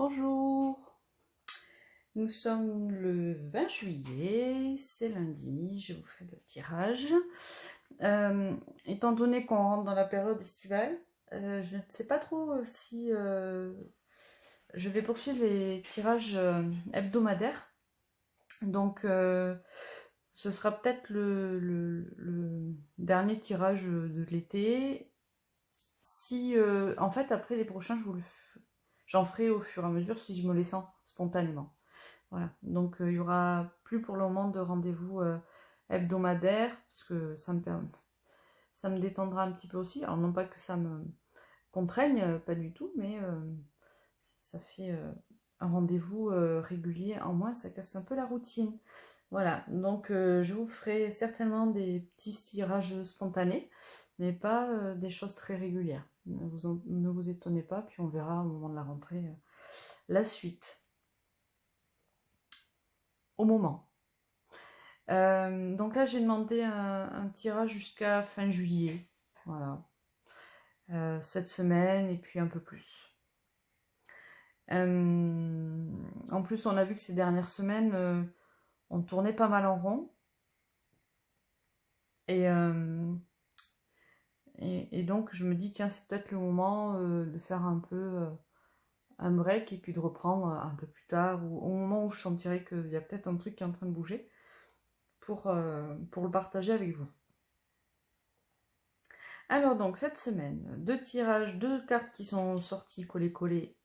Bonjour, nous sommes le 20 juillet, c'est lundi, je vous fais le tirage. Étant donné qu'on rentre dans la période estivale, je ne sais pas trop si je vais poursuivre les tirages hebdomadaires. Donc ce sera peut-être le dernier tirage de l'été. Si en fait après les prochains j'en ferai au fur et à mesure si je me les sens spontanément. Voilà, donc il y aura plus pour le moment de rendez-vous hebdomadaires, parce que ça me détendra un petit peu aussi. Alors non pas que ça me contraigne, pas du tout, mais ça fait un rendez-vous régulier en moins, ça casse un peu la routine. Voilà, donc je vous ferai certainement des petits tirages spontanés, mais pas des choses très régulières. Ne vous étonnez pas, puis on verra au moment de la rentrée la suite. Au moment. Donc là, j'ai demandé un tirage jusqu'à fin juillet. Voilà. Cette semaine et puis un peu plus. En plus, on a vu que ces dernières semaines, on tournait pas mal en rond. Et donc, je me dis, tiens, c'est peut-être le moment de faire un peu un break et puis de reprendre un peu plus tard, ou au moment où je sentirai qu'il y a peut-être un truc qui est en train de bouger, pour le partager avec vous. Alors donc cette semaine, deux tirages, deux cartes qui sont sorties collées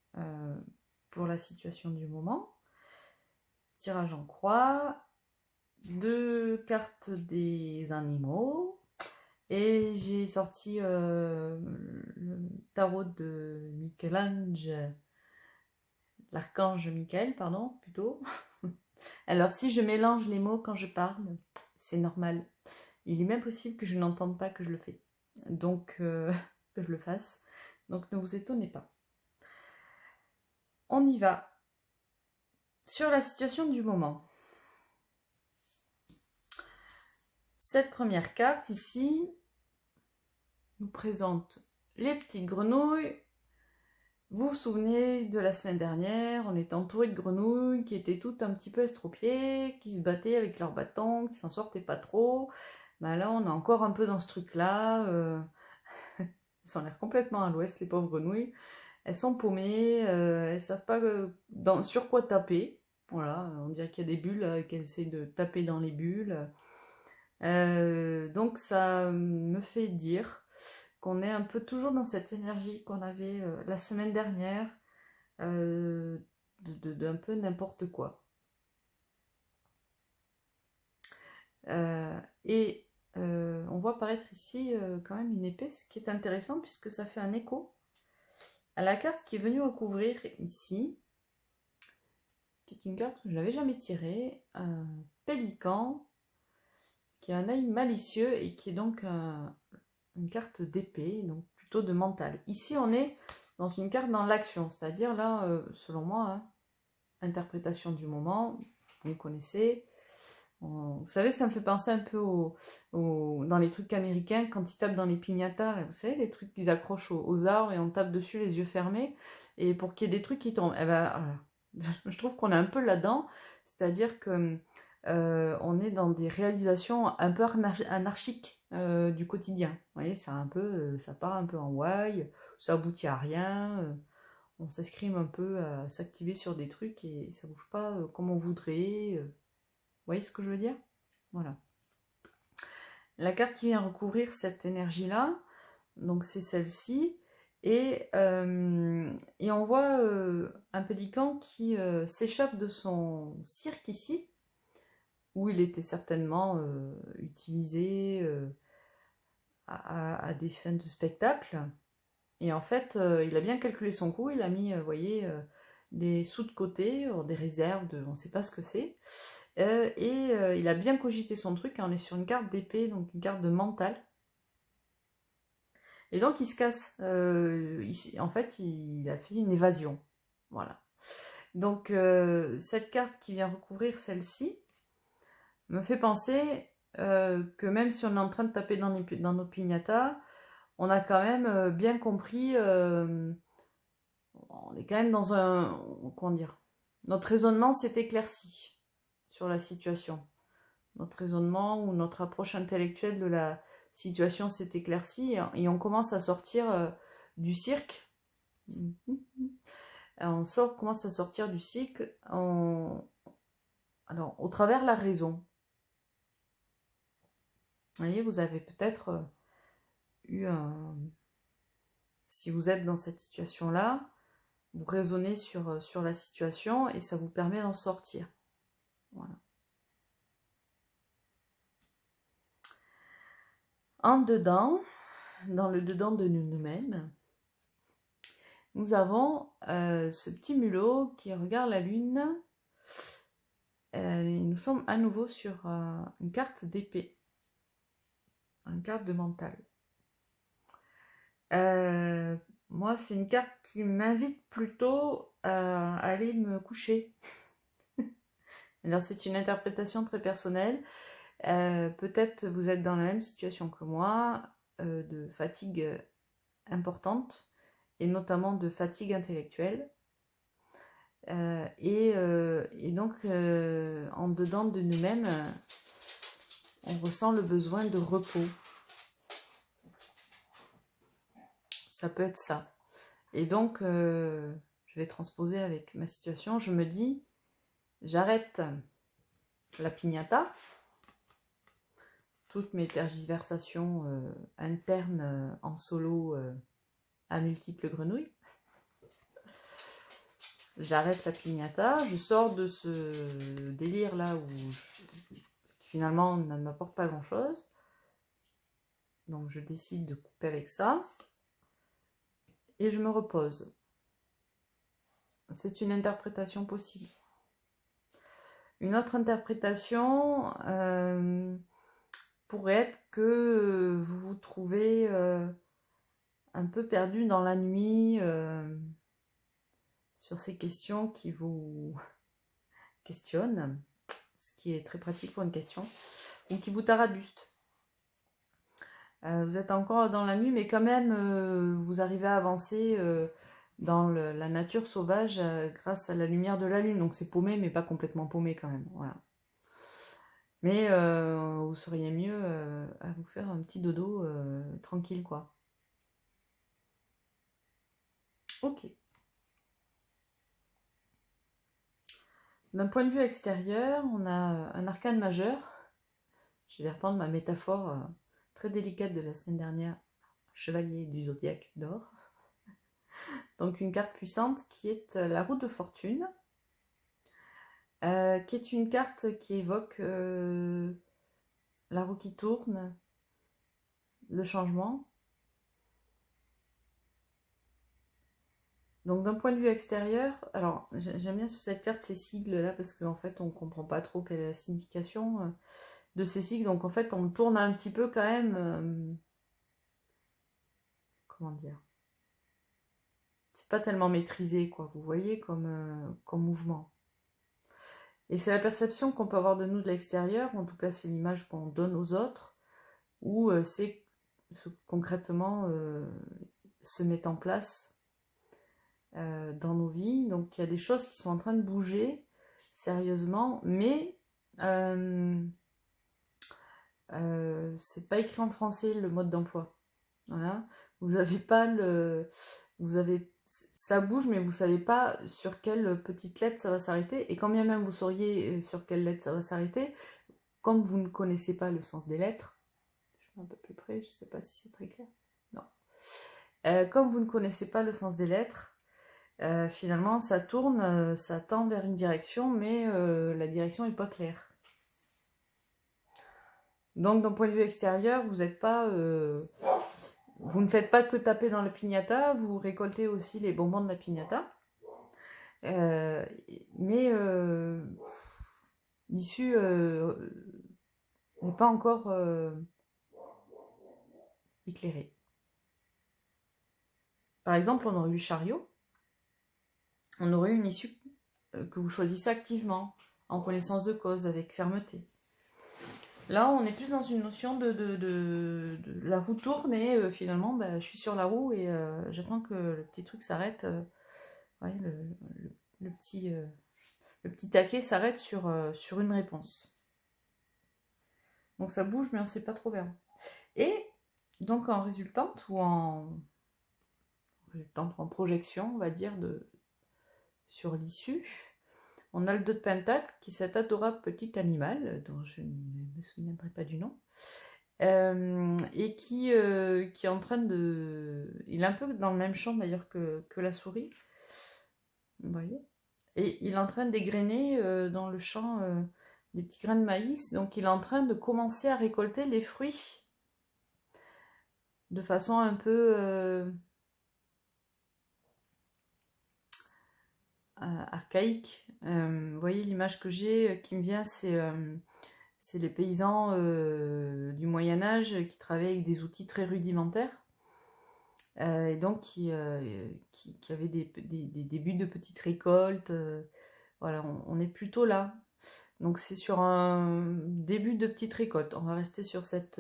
pour la situation du moment. Tirage en croix, deux cartes des animaux, et j'ai sorti le tarot de Michel-Ange, l'archange Michael, pardon, plutôt. Alors si je mélange les mots quand je parle, c'est normal. Il est même possible que je n'entende pas que je le fais. Donc, que je le fasse. Donc, ne vous étonnez pas. On y va. Sur la situation du moment. Cette première carte ici nous présente les petites grenouilles. Vous vous souvenez de la semaine dernière, on était entouré de grenouilles qui étaient toutes un petit peu estropiées, qui se battaient avec leurs bâtons, qui s'en sortaient pas trop. Ben là, on est encore un peu dans ce truc-là. Elles ont l'air complètement à l'ouest, les pauvres grenouilles. Elles sont paumées, elles savent pas sur quoi taper. Voilà, on dirait qu'il y a des bulles, qu'elles essaient de taper dans les bulles. Donc ça me fait dire qu'on est un peu toujours dans cette énergie qu'on avait la semaine dernière, d'un peu n'importe quoi. Et on voit apparaître ici quand même une épée, ce qui est intéressant puisque ça fait un écho à la carte qui est venue recouvrir ici, qui est une carte que je n'avais jamais tirée, un pélican, qui a un œil malicieux et qui est donc une carte d'épée, donc plutôt de mental. Ici, on est dans une carte dans l'action, c'est-à-dire là, selon moi, hein, interprétation du moment, vous connaissez. Vous savez, ça me fait penser un peu dans les trucs américains, quand ils tapent dans les piñatas, vous savez, les trucs qu'ils accrochent aux arbres et on tape dessus les yeux fermés, et pour qu'il y ait des trucs qui tombent. Eh ben, je trouve qu'on est un peu là-dedans, c'est-à-dire que on est dans des réalisations un peu anarchiques du quotidien. Vous voyez, ça part un peu en ouaille, ça aboutit à rien, on s'escrime un peu à s'activer sur des trucs et ça bouge pas comme on voudrait. Vous voyez ce que je veux dire? Voilà. La carte qui vient recouvrir cette énergie-là, donc c'est celle-ci, et on voit un pélican qui s'échappe de son cirque ici, où il était certainement utilisé à des fins de spectacle. Et en fait, il a bien calculé son coût, il a mis, vous voyez, des sous de côté, des réserves, on ne sait pas ce que c'est. Il a bien cogité son truc, on est sur une carte d'épée, donc une carte de mental. Et donc il se casse. En fait, il a fait une évasion. Voilà. Donc cette carte qui vient recouvrir celle-ci me fait penser que même si on est en train de taper dans nos piñatas, on a quand même bien compris, on est quand même dans un... Comment dire? Notre raisonnement s'est éclairci sur la situation. Notre raisonnement ou notre approche intellectuelle de la situation s'est éclaircie et on commence à sortir du cirque. Commence à sortir du cirque alors, au travers la raison. Vous voyez, vous avez peut-être eu un... Si vous êtes dans cette situation-là, vous raisonnez sur la situation et ça vous permet d'en sortir. Voilà. En dedans, dans le dedans de nous-mêmes, nous avons ce petit mulot qui regarde la lune. Nous sommes à nouveau sur une carte d'épée, une carte de mental. Moi, c'est une carte qui m'invite plutôt à aller me coucher. Alors, c'est une interprétation très personnelle. Peut-être vous êtes dans la même situation que moi, de fatigue importante, et notamment de fatigue intellectuelle. Et donc, en dedans de nous-mêmes, on ressent le besoin de repos. Ça peut être ça. Et donc, je vais transposer avec ma situation. Je me dis, j'arrête la piñata, toutes mes tergiversations internes en solo à multiples grenouilles. J'arrête la piñata, je sors de ce délire là qui finalement ne m'apporte pas grand chose. Donc je décide de couper avec ça. Et je me repose. C'est une interprétation possible. Une autre interprétation pourrait être que vous vous trouvez un peu perdu dans la nuit sur ces questions qui vous questionnent, ce qui est très pratique pour une question, ou qui vous tarabuste. Vous êtes encore dans la nuit, mais quand même, vous arrivez à avancer dans la nature sauvage grâce à la lumière de la lune. Donc c'est paumé, mais pas complètement paumé quand même. Voilà. Mais vous seriez mieux à vous faire un petit dodo tranquille, quoi. Ok. D'un point de vue extérieur, on a un arcane majeur. Je vais reprendre ma métaphore très délicate de la semaine dernière, chevalier du zodiaque d'or. Donc une carte puissante qui est la roue de fortune, qui est une carte qui évoque la roue qui tourne, le changement. Donc d'un point de vue extérieur, alors j'aime bien sur cette carte ces sigles là parce qu'en fait on ne comprend pas trop quelle est la signification de ces sigles. Donc en fait on tourne un petit peu quand même, comment dire, c'est pas tellement maîtrisé quoi, vous voyez comme mouvement. Et c'est la perception qu'on peut avoir de nous de l'extérieur, en tout cas c'est l'image qu'on donne aux autres, ou c'est ce concrètement se met en place dans nos vies. Donc il y a des choses qui sont en train de bouger sérieusement, mais c'est pas écrit en français le mode d'emploi. Voilà, vous avez pas ça bouge, mais vous savez pas sur quelle petite lettre ça va s'arrêter. Et quand bien même vous sauriez sur quelle lettre ça va s'arrêter, comme vous ne connaissez pas le sens des lettres, je suis un peu plus près, je sais pas si c'est très clair. Non. Comme vous ne connaissez pas le sens des lettres, finalement ça tourne, ça tend vers une direction, mais la direction n'est pas claire. Donc d'un point de vue extérieur, vous n'êtes pas... vous ne faites pas que taper dans la piñata, vous récoltez aussi les bonbons de la piñata. Mais l'issue n'est pas encore éclairée. Par exemple, on aurait eu le chariot, on aurait eu une issue que vous choisissez activement, en connaissance de cause, avec fermeté. Là, on est plus dans une notion de la roue tourne et finalement, je suis sur la roue et j'attends que le petit truc s'arrête Vous voyez, le petit taquet s'arrête sur une réponse. Donc ça bouge, mais on ne sait pas trop vers où. Et donc en résultante ou en projection, on va dire, sur l'issue, on a le 2 de pentacle, qui est cet adorable petit animal, dont je ne me souviendrai pas du nom, et qui est en train de... Il est un peu dans le même champ d'ailleurs que la souris, vous voyez. Et il est en train d'égrener dans le champ des petits grains de maïs, donc il est en train de commencer à récolter les fruits de façon un peu archaïque. Vous voyez, l'image que j'ai qui me vient, c'est les paysans du Moyen-Âge qui travaillaient avec des outils très rudimentaires. Et donc qui avaient des débuts de petites récoltes. Voilà, on est plutôt là. Donc c'est sur un début de petite récolte. On va rester sur cette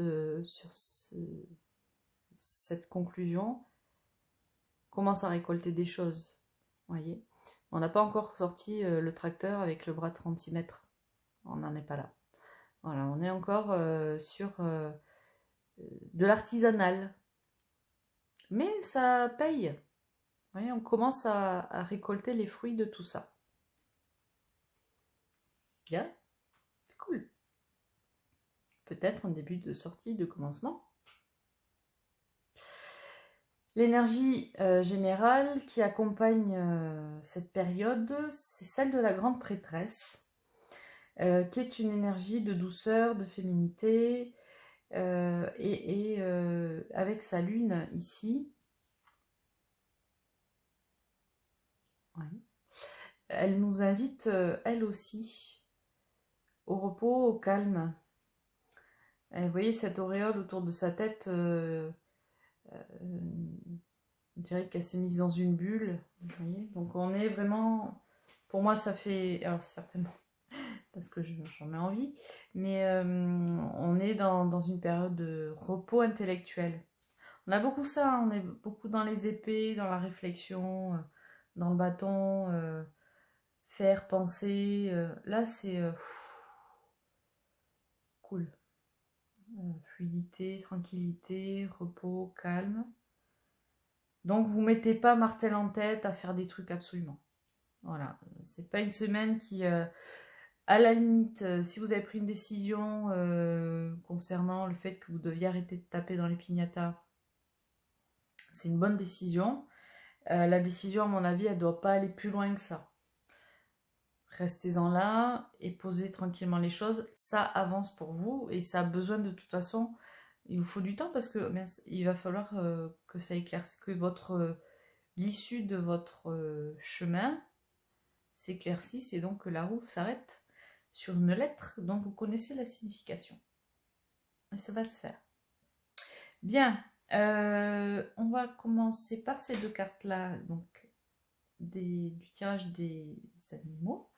conclusion. On commence à récolter des choses. Voyez. On n'a pas encore sorti le tracteur avec le bras de 36 mètres. On n'en est pas là. Voilà, on est encore sur de l'artisanal. Mais ça paye. Vous voyez, on commence à récolter les fruits de tout ça. Bien, c'est cool. Peut-être un début de sortie, de commencement. L'énergie générale qui accompagne cette période, c'est celle de la grande prêtresse, qui est une énergie de douceur, de féminité, et avec sa lune ici, ouais, elle nous invite, elle aussi, au repos, au calme. Et vous voyez cette auréole autour de sa tête, on dirait qu'elle s'est mise dans une bulle. Vous voyez, donc on est vraiment, pour moi ça fait, alors certainement parce que j'en ai envie, mais on est dans une période de repos intellectuel. On a beaucoup ça, on est beaucoup dans les épées, dans la réflexion, dans le bâton, faire, penser. Là c'est cool. Fluidité, tranquillité, repos, calme. Donc vous mettez pas martel en tête à faire des trucs absolument. Voilà, c'est pas une semaine qui, à la limite, si vous avez pris une décision concernant le fait que vous deviez arrêter de taper dans les piñatas, c'est une bonne décision. La décision, à mon avis, elle doit pas aller plus loin que ça. Restez-en là et posez tranquillement les choses. Ça avance pour vous et ça a besoin de toute façon. Il vous faut du temps parce que il va falloir que ça éclaircisse, que l'issue de votre chemin s'éclaircisse et donc que la roue s'arrête sur une lettre dont vous connaissez la signification. Et ça va se faire. Bien, on va commencer par ces deux cartes-là, donc du tirage des animaux.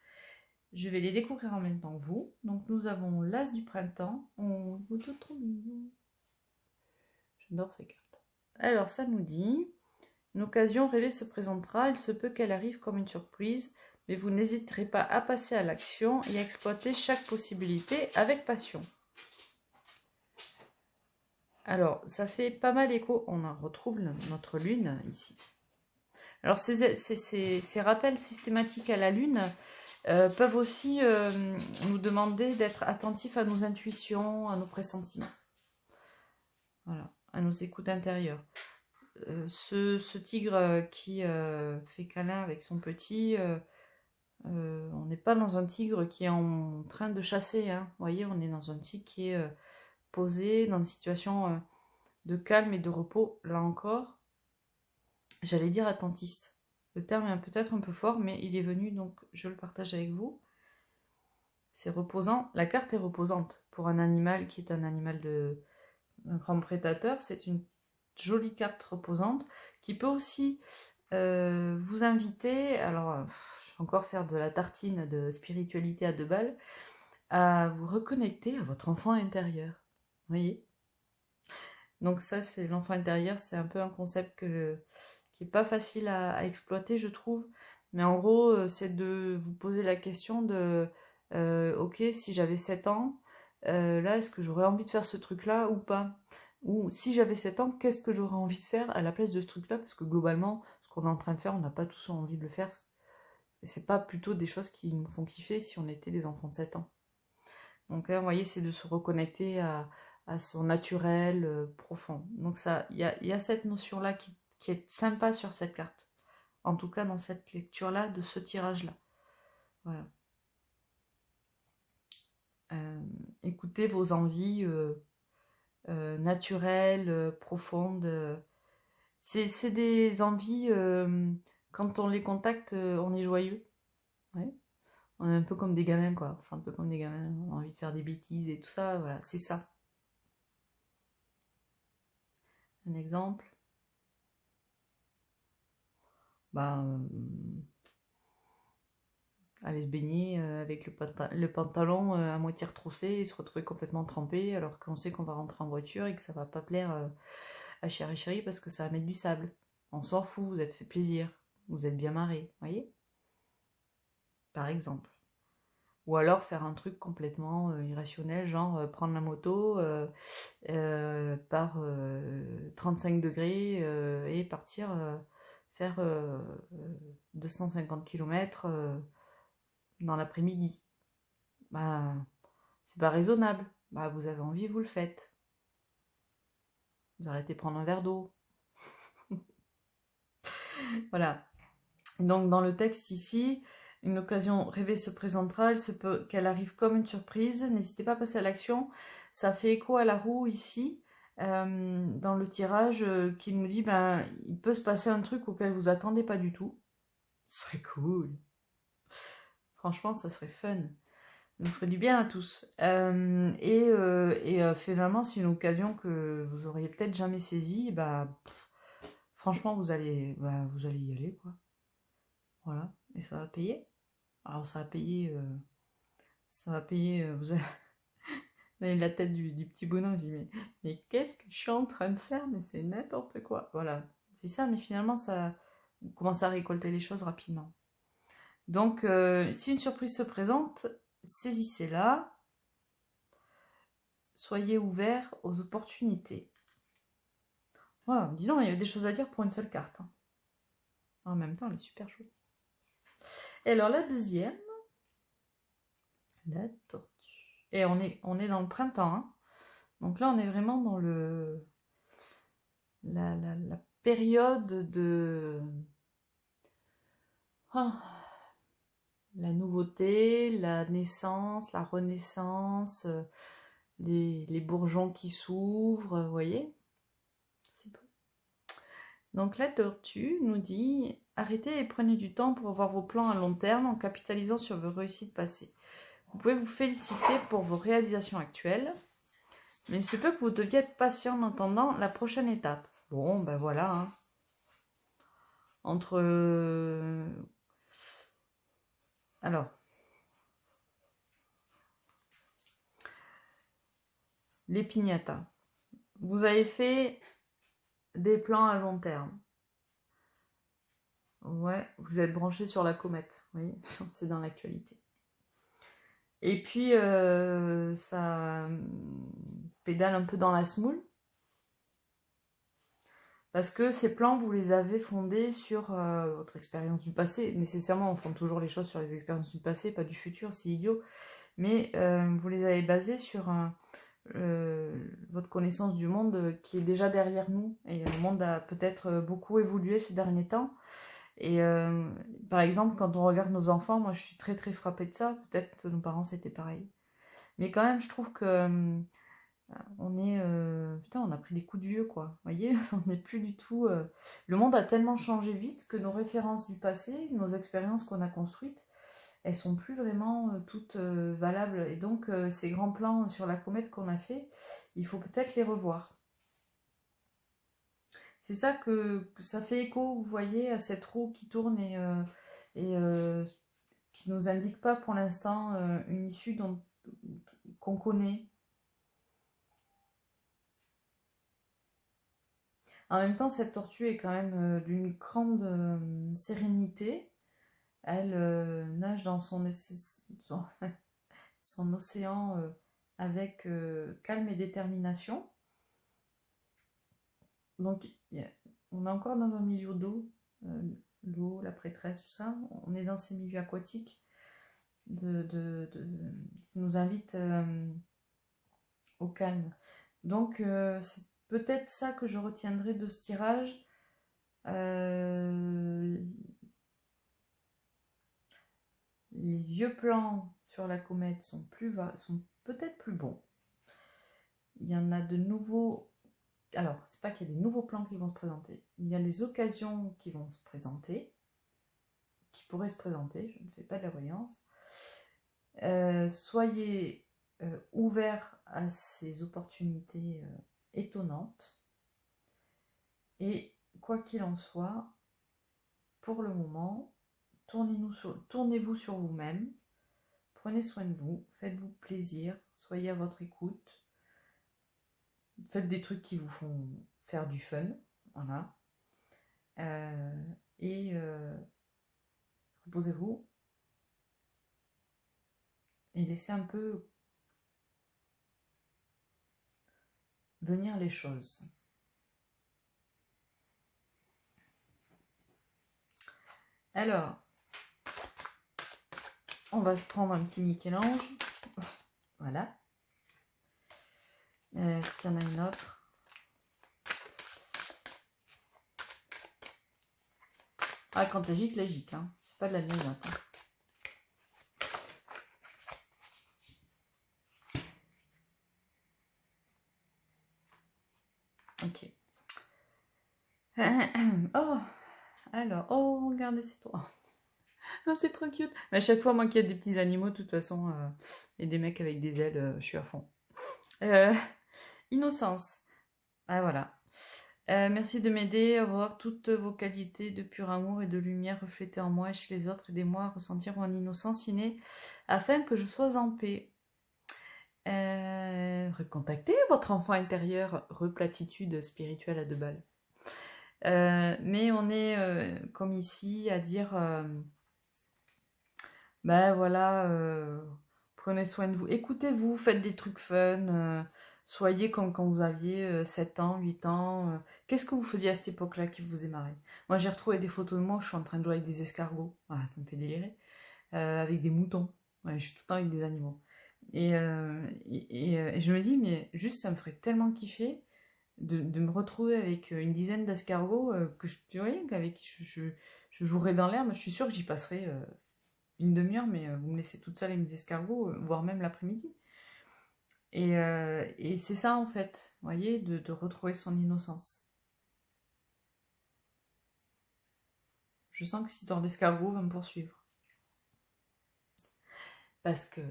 Je vais les découvrir en même temps que vous. Donc nous avons l'As du printemps. Oh, tout trop mignon. J'adore ces cartes. Alors ça nous dit, une occasion rêvée se présentera, il se peut qu'elle arrive comme une surprise, mais vous n'hésiterez pas à passer à l'action et à exploiter chaque possibilité avec passion. Alors, ça fait pas mal écho, on en retrouve notre lune ici. Alors, ces rappels systématiques à la lune peuvent aussi nous demander d'être attentifs à nos intuitions, à nos pressentiments. Voilà, à nos écoutes intérieures. Ce tigre qui fait câlin avec son petit, on n'est pas dans un tigre qui est en train de chasser. Hein. Vous voyez, on est dans un tigre qui est posé dans une situation de calme et de repos. Là encore, j'allais dire attentiste. Le terme est peut-être un peu fort, mais il est venu, donc je le partage avec vous. C'est reposant. La carte est reposante. Pour un animal qui est un animal un grand prédateur, c'est une jolie carte reposante qui peut aussi vous inviter, alors je vais encore faire de la tartine de spiritualité à 2 balles, à vous reconnecter à votre enfant intérieur. Vous voyez? Donc ça, c'est l'enfant intérieur, c'est un peu un concept qui n'est pas facile à exploiter, je trouve, Mais en gros, c'est de vous poser la question de ok, si j'avais 7 ans, là, est-ce que j'aurais envie de faire ce truc-là ou pas? Ou si j'avais 7 ans, qu'est-ce que j'aurais envie de faire à la place de ce truc-là? Parce que globalement, ce qu'on est en train de faire, on n'a pas tous envie de le faire. C'est pas plutôt des choses qui nous font kiffer si on était des enfants de 7 ans. Donc là, vous voyez, c'est de se reconnecter à son naturel profond. Donc ça, il y a cette notion-là qui est sympa sur cette carte. En tout cas, dans cette lecture-là, de ce tirage-là. Voilà. Écoutez vos envies naturelles, profondes. C'est des envies, quand on les contacte, on est joyeux. Ouais. On est un peu comme des gamins, quoi. Enfin, un peu comme des gamins. On a envie de faire des bêtises et tout ça. Voilà, c'est ça. Un exemple. Bah, aller se baigner avec le pantalon à moitié retroussé et se retrouver complètement trempé alors qu'on sait qu'on va rentrer en voiture et que ça va pas plaire à chéri chéri parce que ça va mettre du sable. On s'en fout, vous êtes fait plaisir, vous êtes bien marré, voyez? Par exemple. Ou alors faire un truc complètement irrationnel, genre prendre la moto par 35 degrés et partir faire 250 km dans l'après-midi. Bah, c'est pas raisonnable. Bah, vous avez envie, vous le faites. Vous arrêtez de prendre un verre d'eau. Voilà. Donc, dans le texte ici, une occasion rêvée se présentera, il se peut qu'elle arrive comme une surprise. N'hésitez pas à passer à l'action. Ça fait écho à la roue ici, dans le tirage, qui nous dit ben, il peut se passer un truc auquel vous attendez pas du tout. Ce serait cool. Franchement, ça serait fun. Ça nous ferait du bien à tous. Finalement, c'est une occasion que vous auriez peut-être jamais saisie. Bah, franchement, vous allez y aller, quoi. Voilà. Et ça va payer. Alors, ça va payer. Vous avez la tête du petit bonhomme. Je dis, mais qu'est-ce que je suis en train de faire? Mais c'est n'importe quoi. Voilà. C'est ça, mais finalement, ça. Vous commencez à récolter les choses rapidement. Donc, si une surprise se présente, saisissez-la. Soyez ouverts aux opportunités. Voilà, dis donc, il y avait des choses à dire pour une seule carte. Hein. En même temps, elle est super chouette. Et alors, la deuxième, la tortue. Et on est dans le printemps. Hein. Donc là, on est vraiment dans la période de... Ah, la nouveauté, la naissance, la renaissance, les bourgeons qui s'ouvrent, vous voyez? C'est beau. Donc la tortue nous dit « Arrêtez et prenez du temps pour voir vos plans à long terme en capitalisant sur vos réussites passées. Vous pouvez vous féliciter pour vos réalisations actuelles, mais il se peut que vous deviez être patient en attendant la prochaine étape. » Bon, ben voilà. Hein. Entre... Alors... Les piñatas. Vous avez fait des plans à long terme. Ouais, vous êtes branché sur la comète. Oui, c'est dans l'actualité. Et puis, ça pédale un peu dans la semoule. Parce que ces plans, vous les avez fondés sur votre expérience du passé. Nécessairement, on fonde toujours les choses sur les expériences du passé, pas du futur, c'est idiot. Mais vous les avez basés sur votre connaissance du monde qui est déjà derrière nous. Et le monde a peut-être beaucoup évolué ces derniers temps. Et par exemple, quand on regarde nos enfants, moi je suis très très frappée de ça. Peut-être nos parents c'était pareil. Mais quand même, je trouve que on est... putain, on a pris des coups de vieux, quoi. Vous voyez, on n'est plus du tout... Le monde a tellement changé vite que nos références du passé, nos expériences qu'on a construites, elles sont plus vraiment toutes valables. Et donc, ces grands plans sur la comète qu'on a fait, il faut peut-être les revoir. C'est ça que ça fait écho, vous voyez, à cette roue qui tourne et qui nous indique pas pour l'instant une issue qu'on connaît. En même temps, cette tortue est quand même d'une grande sérénité. Elle nage dans son océan avec calme et détermination. Donc, on est encore dans un milieu d'eau, l'eau, la prêtresse, tout ça. On est dans ces milieux aquatiques qui nous invitent au calme. Donc, c'est peut-être ça que je retiendrai de ce tirage. Les vieux plans sur la comète sont peut-être plus bons. Il y en a de nouveaux. Alors, c'est pas qu'il y a des nouveaux plans qui vont se présenter. Il y a des occasions qui vont se présenter, qui pourraient se présenter. Je ne fais pas de la voyance. Soyez ouverts à ces opportunités étonnantes. Et quoi qu'il en soit, pour le moment, tournez-vous sur vous-même, prenez soin de vous, faites-vous plaisir, soyez à votre écoute, faites des trucs qui vous font faire du fun, voilà, et reposez-vous et laissez un peu venir les choses. Alors, on va se prendre un petit Michel-Ange. Voilà. Est-ce qu'il y en a une autre? Ah, quand la gicle, hein. C'est pas de la vieille note. Hein. Ok. Oh, alors, oh, regardez, c'est trop... Oh, c'est trop cute. Mais à chaque fois, moi qui ai des petits animaux, de toute façon, et des mecs avec des ailes, je suis à fond. Innocence. Ah, voilà. Merci de m'aider à voir toutes vos qualités de pur amour et de lumière reflétées en moi et chez les autres. Aidez-moi à ressentir mon innocence innée afin que je sois en paix. Recontactez votre enfant intérieur, replatitude spirituelle à 2 balles. Mais on est comme ici à dire ben voilà, prenez soin de vous, écoutez-vous, faites des trucs fun, soyez comme quand vous aviez 7 ans, 8 ans. Qu'est-ce que vous faisiez à cette époque-là qui vous faisait marrer? Moi j'ai retrouvé des photos de moi où je suis en train de jouer avec des escargots, ah, ça me fait délirer, avec des moutons, ouais, je suis tout le temps avec des animaux. Et je me dis, mais juste ça me ferait tellement kiffer de me retrouver avec une dizaine d'escargots que avec qui je jouerais dans l'herbe. Je suis sûre que j'y passerai une demi-heure, mais vous me laissez toute seule avec mes escargots, voire même l'après-midi. Et c'est ça en fait, vous voyez, de retrouver son innocence. Je sens que cette histoire d'escargot va me poursuivre. Parce que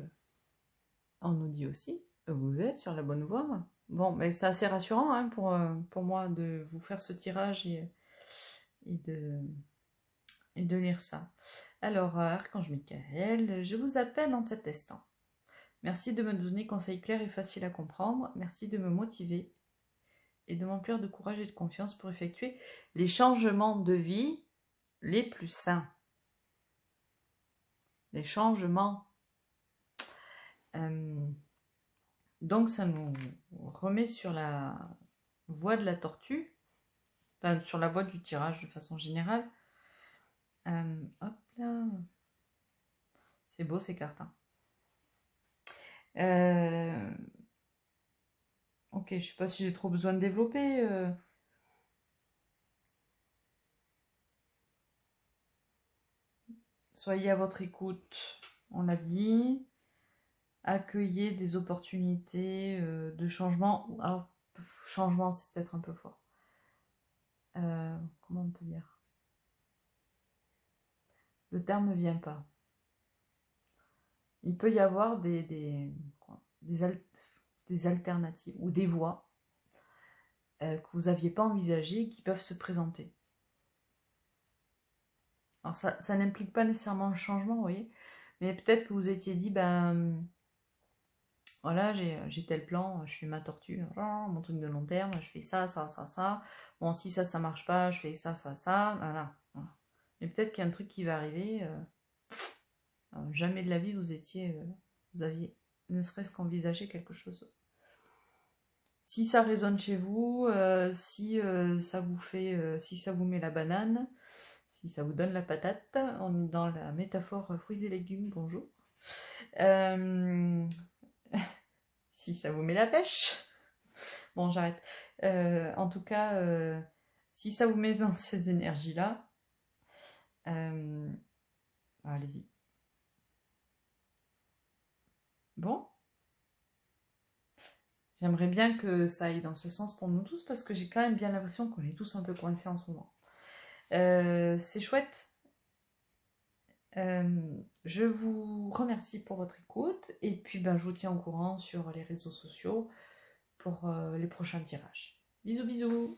on nous dit aussi, vous êtes sur la bonne voie. Bon, mais c'est assez rassurant hein, pour moi de vous faire ce tirage et de lire ça. Alors, Archange Michael, je vous appelle en cet instant. Merci de me donner conseils clairs et faciles à comprendre. Merci de me motiver et de m'emplir de courage et de confiance pour effectuer les changements de vie les plus sains. Les changements. Donc, ça nous remet sur la voie de la tortue, enfin, sur la voie du tirage de façon générale. Hop là. C'est beau ces cartes. Hein. Ok, je sais pas si j'ai trop besoin de développer. Soyez à votre écoute, on l'a dit. Accueillez des opportunités de changement. Alors, changement, c'est peut-être un peu fort. Comment on peut dire? Le terme ne vient pas. Il peut y avoir des alternatives ou des voies que vous n'aviez pas envisagées qui peuvent se présenter. Alors ça n'implique pas nécessairement un changement, vous voyez, mais peut-être que vous étiez dit, ben voilà, j'ai tel plan, je fais ma tortue, mon truc de long terme, je fais ça, ça, ça, ça. Bon, si ça marche pas, je fais ça, ça, ça, voilà. Mais peut-être qu'il y a un truc qui va arriver jamais de la vie vous aviez ne serait-ce qu'envisagé quelque chose. Si ça résonne chez vous, si ça vous fait, si ça vous met la banane, si ça vous donne la patate, dans la métaphore fruits et légumes, bonjour. Si ça vous met la pêche, bon j'arrête. En tout cas, si ça vous met dans ces énergies-là, allez-y. Bon. J'aimerais bien que ça aille dans ce sens pour nous tous, parce que j'ai quand même bien l'impression qu'on est tous un peu coincés en ce moment. C'est chouette. Je vous remercie pour votre écoute, et puis je vous tiens au courant sur les réseaux sociaux pour les prochains tirages. Bisous bisous.